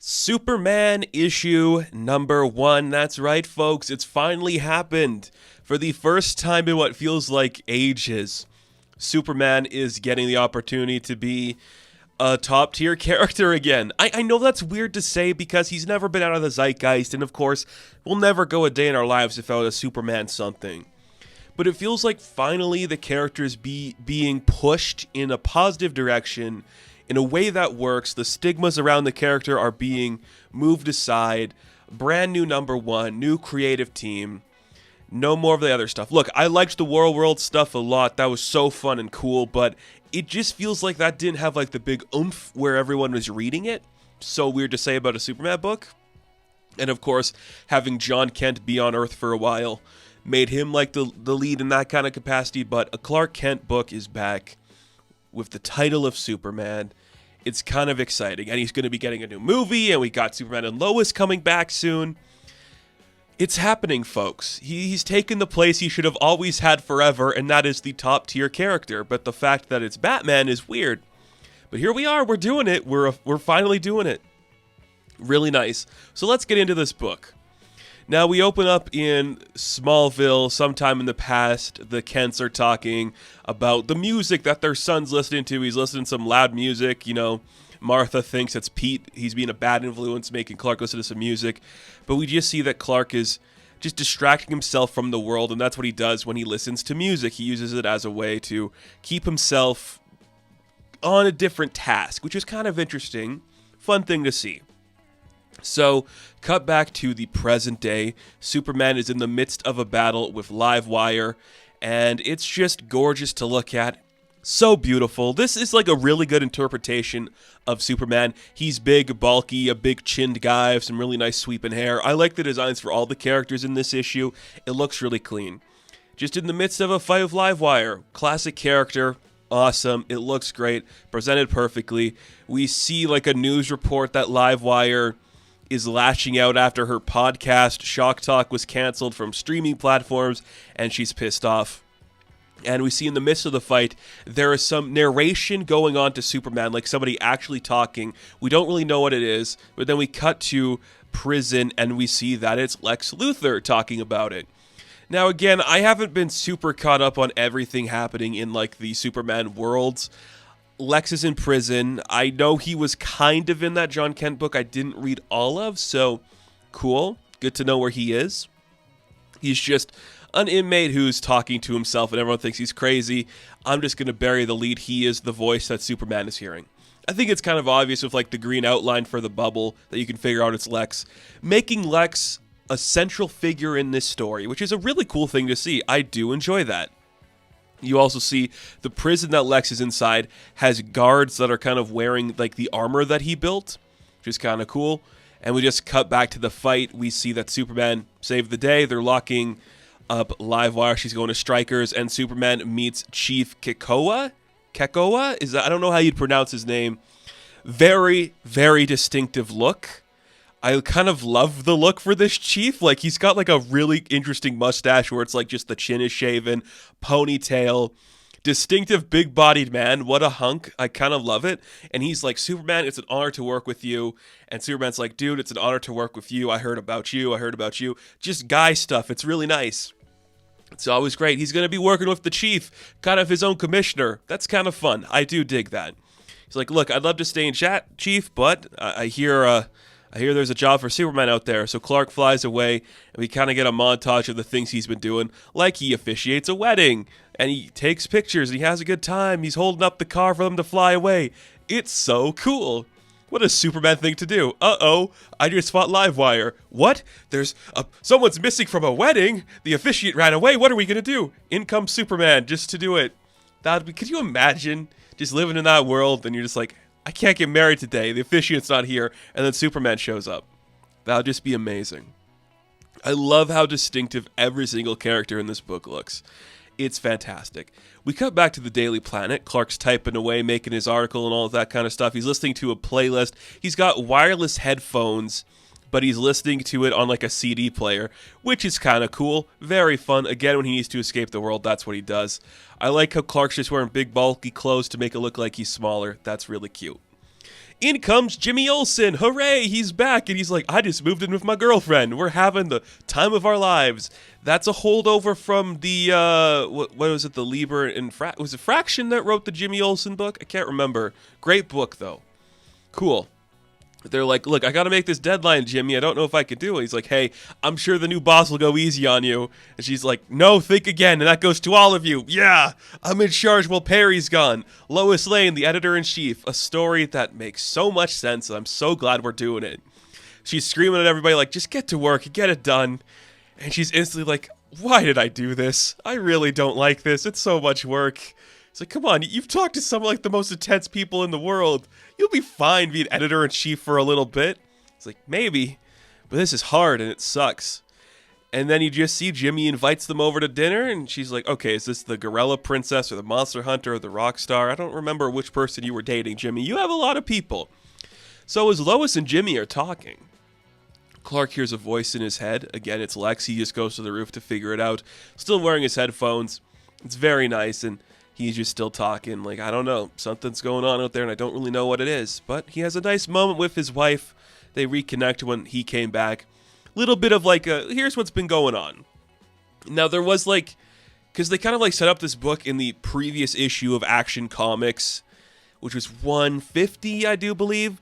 Superman issue number 1. That's right, folks. It's finally happened. For the first time in what feels like ages, Superman is getting the opportunity to be a top tier character again. I know that's weird to say because he's never been out of the zeitgeist, and of course, we'll never go a day in our lives without a Superman something. But it feels like finally the character is being pushed in a positive direction in a way that works. The stigmas around the character are being moved aside. Brand new number 1, new creative team. No more of the other stuff. Look, I liked the World stuff a lot. That was so fun and cool, but it just feels like that didn't have like the big oomph where everyone was reading it. So weird to say about a Superman book. And of course, having John Kent be on Earth for a while made him like the lead in that kind of capacity, but a Clark Kent book is back with the title of Superman. It's kind of exciting, and he's going to be getting a new movie, and we got Superman and Lois coming back soon. It's happening, folks. He's taken the place he should have always had forever, and that is the top tier character. But the fact that it's Batman is weird. But here we are. We're doing it. We're finally doing it. Really nice. So let's get into this book. Now, we open up in Smallville sometime in the past. The Kents are talking about the music that their son's listening to. He's listening to some loud music, Martha thinks it's Pete. He's being a bad influence, making Clark listen to some music. But we just see that Clark is just distracting himself from the world, and that's what he does when he listens to music. He uses it as a way to keep himself on a different task, which is kind of interesting. Fun thing to see. So, cut back to the present day. Superman is in the midst of a battle with Livewire, and it's just gorgeous to look at. So beautiful. This is like a really good interpretation of Superman. He's big, bulky, a big-chinned guy with some really nice sweeping hair. I like the designs for all the characters in this issue. It looks really clean. Just in the midst of a fight with Livewire. Classic character. Awesome. It looks great. Presented perfectly. We see like a news report that Livewire is lashing out after her podcast, Shock Talk, was canceled from streaming platforms, and she's pissed off. And we see in the midst of the fight, there is some narration going on to Superman, like somebody actually talking. We don't really know what it is, but then we cut to prison, and we see that it's Lex Luthor talking about it. Now, again, I haven't been super caught up on everything happening in, like, the Superman worlds. Lex is in prison. I know he was kind of in that John Kent book I didn't read all of, so cool. Good to know where he is. He's just an inmate who's talking to himself and everyone thinks he's crazy. I'm just going to bury the lead. He is the voice that Superman is hearing. I think it's kind of obvious with like the green outline for the bubble that you can figure out it's Lex. Making Lex a central figure in this story, which is a really cool thing to see. I do enjoy that. You also see the prison that Lex is inside has guards that are kind of wearing like the armor that he built, which is kind of cool. And we just cut back to the fight. We see that Superman saved the day. They're locking up Livewire. She's going to Strikers, and Superman meets Chief Kekoa. I don't know how you'd pronounce his name. Very, very distinctive look. I kind of love the look for this chief. Like, he's got like a really interesting mustache where it's like just the chin is shaven, ponytail, distinctive big-bodied man. What a hunk. I kind of love it. And he's like, Superman, it's an honor to work with you. And Superman's like, dude, it's an honor to work with you. I heard about you. Just guy stuff. It's really nice. It's always great. He's going to be working with the chief, kind of his own commissioner. That's kind of fun. I do dig that. He's like, look, I'd love to stay in chat, chief, but I hear there's a job for Superman out there. So Clark flies away, and we kind of get a montage of the things he's been doing, like he officiates a wedding, and he takes pictures, and he has a good time. He's holding up the car for them to fly away. It's so cool. What a Superman thing to do. Uh-oh, I just fought Livewire. What? Someone's missing from a wedding? The officiant ran away. What are we going to do? In comes Superman just to do it. Could you imagine just living in that world, and you're just like, I can't get married today. The officiant's not here. And then Superman shows up. That would just be amazing. I love how distinctive every single character in this book looks. It's fantastic. We cut back to the Daily Planet. Clark's typing away, making his article and all of that kind of stuff. He's listening to a playlist. He's got wireless headphones, but he's listening to it on like a CD player, which is kind of cool. Very fun. Again, when he needs to escape the world, that's what he does. I like how Clark's just wearing big, bulky clothes to make it look like he's smaller. That's really cute. In comes Jimmy Olsen. Hooray, he's back. And he's like, I just moved in with my girlfriend. We're having the time of our lives. That's a holdover from the, what was it, the Lieber and was it Fraction that wrote the Jimmy Olsen book? I can't remember. Great book, though. Cool. They're like, look, I got to make this deadline, Jimmy. I don't know if I could do it. He's like, hey, I'm sure the new boss will go easy on you. And she's like, no, think again. And that goes to all of you. Yeah, I'm in charge while Perry's gone. Lois Lane, the editor-in-chief. A story that makes so much sense, and I'm so glad we're doing it. She's screaming at everybody like, just get to work, get it done. And she's instantly like, why did I do this? I really don't like this. It's so much work. It's like, come on, you've talked to some of like the most intense people in the world. You'll be fine being editor-in-chief for a little bit. It's like, maybe, but this is hard and it sucks. And then you just see Jimmy invites them over to dinner, and she's like, okay, is this the Gorilla Princess or the Monster Hunter or the rock star? I don't remember which person you were dating, Jimmy. You have a lot of people. So as Lois and Jimmy are talking, Clark hears a voice in his head. Again, it's Lex. He just goes to the roof to figure it out. Still wearing his headphones. It's very nice, and he's just still talking, like, I don't know, something's going on out there and I don't really know what it is. But he has a nice moment with his wife. They reconnect when he came back. Little bit of like here's what's been going on. Now there was like, because they kind of like set up this book in the previous issue of Action Comics, which was 150, I do believe.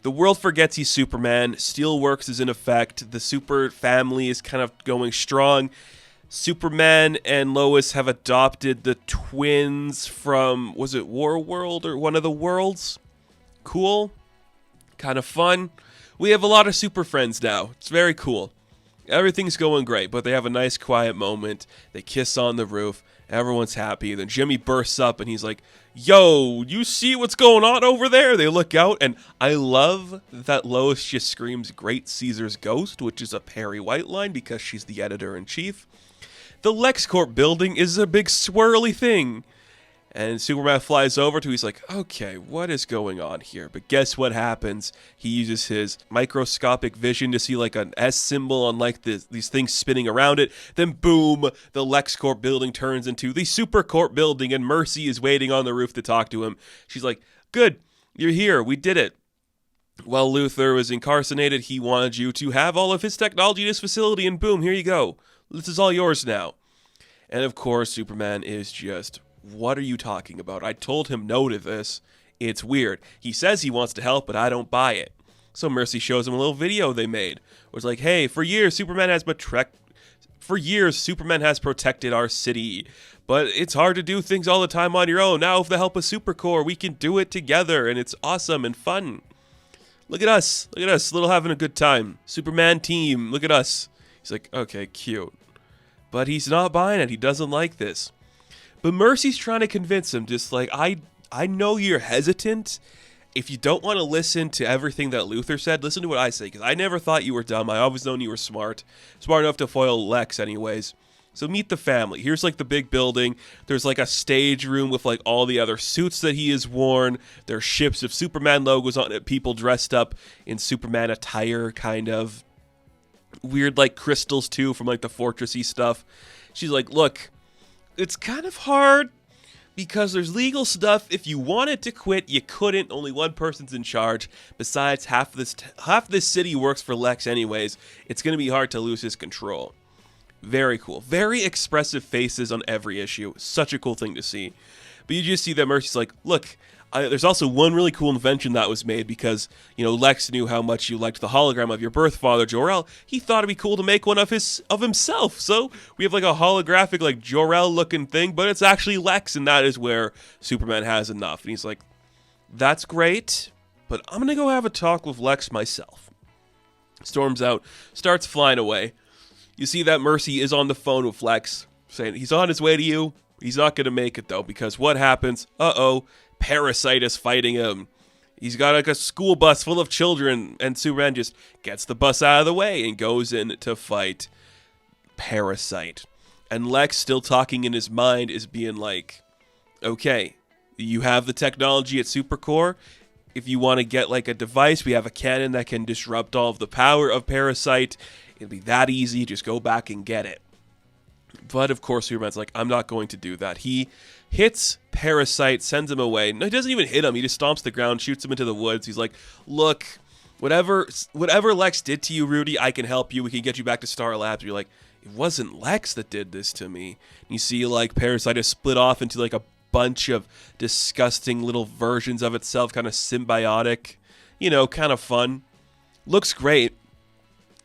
The world forgets he's Superman. Steelworks is in effect. The super family is kind of going strong. Superman and Lois have adopted the twins from, was it Warworld or one of the worlds? Cool. Kind of fun. We have a lot of super friends now. It's very cool. Everything's going great, but they have a nice quiet moment. They kiss on the roof. Everyone's happy. Then Jimmy bursts up and he's like, yo, you see what's going on over there? They look out, and I love that Lois just screams Great Caesar's Ghost, which is a Perry White line because she's the editor-in-chief. The LexCorp building is a big swirly thing. And Superman flies over to, he's like, okay, what is going on here? But guess what happens? He uses his microscopic vision to see like an S symbol on like these things spinning around it. Then boom, the LexCorp building turns into the SuperCorp building, and Mercy is waiting on the roof to talk to him. She's like, good, you're here, we did it. While Luthor was incarcerated, he wanted you to have all of his technology in his facility, and boom, here you go. This is all yours now. And of course, Superman is just, what are you talking about? I told him no to this. It's weird. He says he wants to help, but I don't buy it. So Mercy shows him a little video they made. Where it's like, hey, for years, Superman has protected our city. But it's hard to do things all the time on your own. Now, with the help of SuperCorp, we can do it together, and it's awesome and fun. Look at us. Look at us. Little having a good time. Superman team. Look at us. He's like, okay, cute. But he's not buying it. He doesn't like this. But Mercy's trying to convince him, just like, I know you're hesitant. If you don't want to listen to everything that Luthor said, listen to what I say, because I never thought you were dumb. I always known you were smart. Smart enough to foil Lex anyways. So meet the family. Here's like the big building. There's like a stage room with like all the other suits that he has worn. There's ships of Superman logos on it. People dressed up in Superman attire, kind of. Weird like crystals too from like the fortressy stuff. She's like, look, it's kind of hard because there's legal stuff. If you wanted to quit, you couldn't. Only one person's in charge. Besides, half this city works for Lex anyways. It's going to be hard to lose his control. Very cool. Very expressive faces on every issue. Such a cool thing to see. But you just see that Mercy's like, look, there's also one really cool invention that was made because, you know, Lex knew how much you liked the hologram of your birth father, Jor-El. He thought it'd be cool to make one of himself. So we have like a holographic, like Jor-El looking thing, but it's actually Lex, and that is where Superman has enough. And he's like, that's great, but I'm going to go have a talk with Lex myself. Storms out, starts flying away. You see that Mercy is on the phone with Lex, saying he's on his way to you. He's not going to make it, though, because what happens? Uh-oh. Parasite is fighting him. He's got like a school bus full of children, and Superman just gets the bus out of the way and goes in to fight Parasite. And Lex, still talking in his mind, is being like, okay, you have the technology at SuperCorp. If you want to get like a device, we have a cannon that can disrupt all of the power of Parasite. It'll be that easy. Just go back and get it. But of course, Superman's like, I'm not going to do that. He hits Parasite, sends him away. No, he doesn't even hit him. He just stomps the ground, shoots him into the woods. He's like, look, whatever Lex did to you, Rudy, I can help you. We can get you back to Star Labs. You're like, it wasn't Lex that did this to me. And you see, like, Parasite is split off into, like, a bunch of disgusting little versions of itself, kind of symbiotic, you know, kind of fun. Looks great.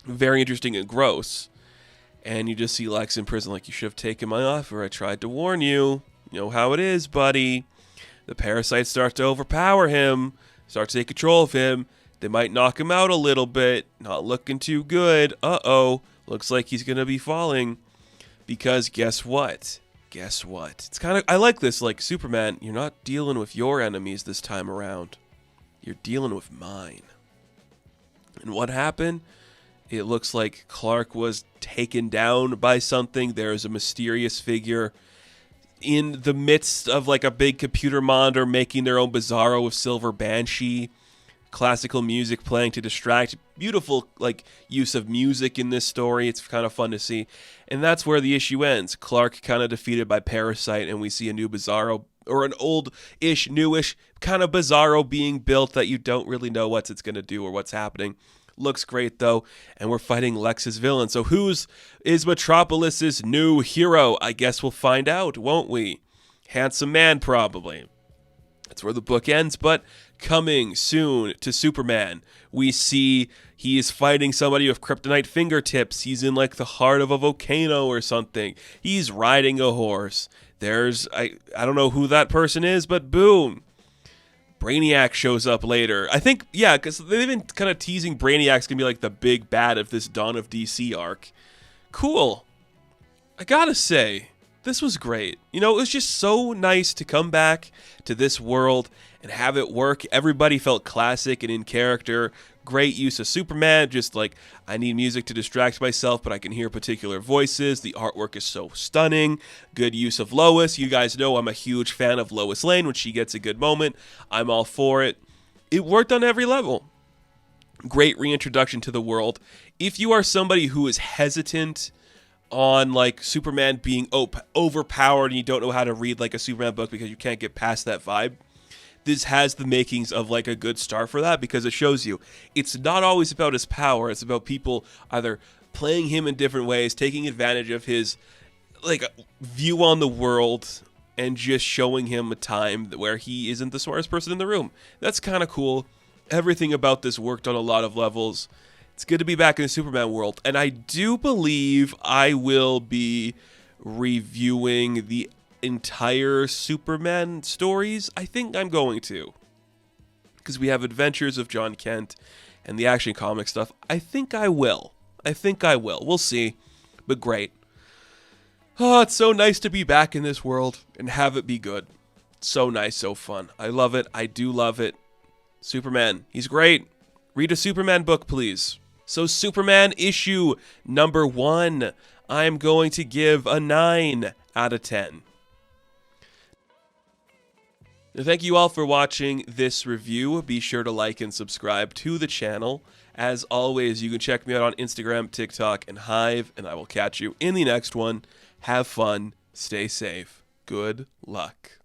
Very interesting and gross. And you just see Lex in prison like, you should have taken my offer. I tried to warn you. You know how it is, buddy. The parasites start to overpower him, start to take control of him. They might knock him out a little bit. Not looking too good. Uh-oh. Looks like he's going to be falling. Because guess what? Guess what? It's kind of, I like this, like, Superman, you're not dealing with your enemies this time around. You're dealing with mine. And what happened? It looks like Clark was taken down by something. There's a mysterious figure in the midst of like a big computer monitor making their own Bizarro with Silver Banshee. Classical music playing to distract. Beautiful like use of music in this story. It's kind of fun to see. And that's where the issue ends. Clark kind of defeated by Parasite, and we see a new Bizarro, or an old-ish, newish kind of Bizarro being built that you don't really know what it's going to do or what's happening. Looks great, though, and we're fighting Lex's villain. So is Metropolis's new hero? I guess we'll find out, won't we? Handsome Man, probably. That's where the book ends, but coming soon to Superman, we see he is fighting somebody with kryptonite fingertips. He's in, like, the heart of a volcano or something. He's riding a horse. I don't know who that person is, but boom. Brainiac shows up later. I think, yeah, because they've been kind of teasing Brainiac's going to be like the big bad of this Dawn of DC arc. Cool. I gotta say, this was great. You know, it was just so nice to come back to this world and have it work. Everybody felt classic and in character. Great use of Superman, just like, I need music to distract myself, but I can hear particular voices. The artwork is so stunning. Good use of Lois. You guys know I'm a huge fan of Lois Lane. When she gets a good moment, I'm all for it. It worked on every level. Great reintroduction to the world. If you are somebody who is hesitant on like Superman being overpowered and you don't know how to read like a Superman book because you can't get past that vibe, this has the makings of like a good start for that, because it shows you it's not always about his power. It's about people either playing him in different ways, taking advantage of his like view on the world, and just showing him a time where he isn't the smartest person in the room. That's kind of cool. Everything about this worked on a lot of levels. It's good to be back in the Superman world, and I do believe I will be reviewing the entire Superman stories. I think I'm going to, because we have Adventures of John Kent and the Action Comic stuff. I think I will. We'll see, but great. Oh, it's so nice to be back in this world and have it be good. So nice, so fun. I love it. I do love it. Superman, he's great. Read a Superman book, please. So Superman issue number 1, I'm going to give a 9 out of 10. Thank you all for watching this review. Be sure to like and subscribe to the channel. As always, you can check me out on Instagram, TikTok, and Hive, and I will catch you in the next one. Have fun. Stay safe. Good luck.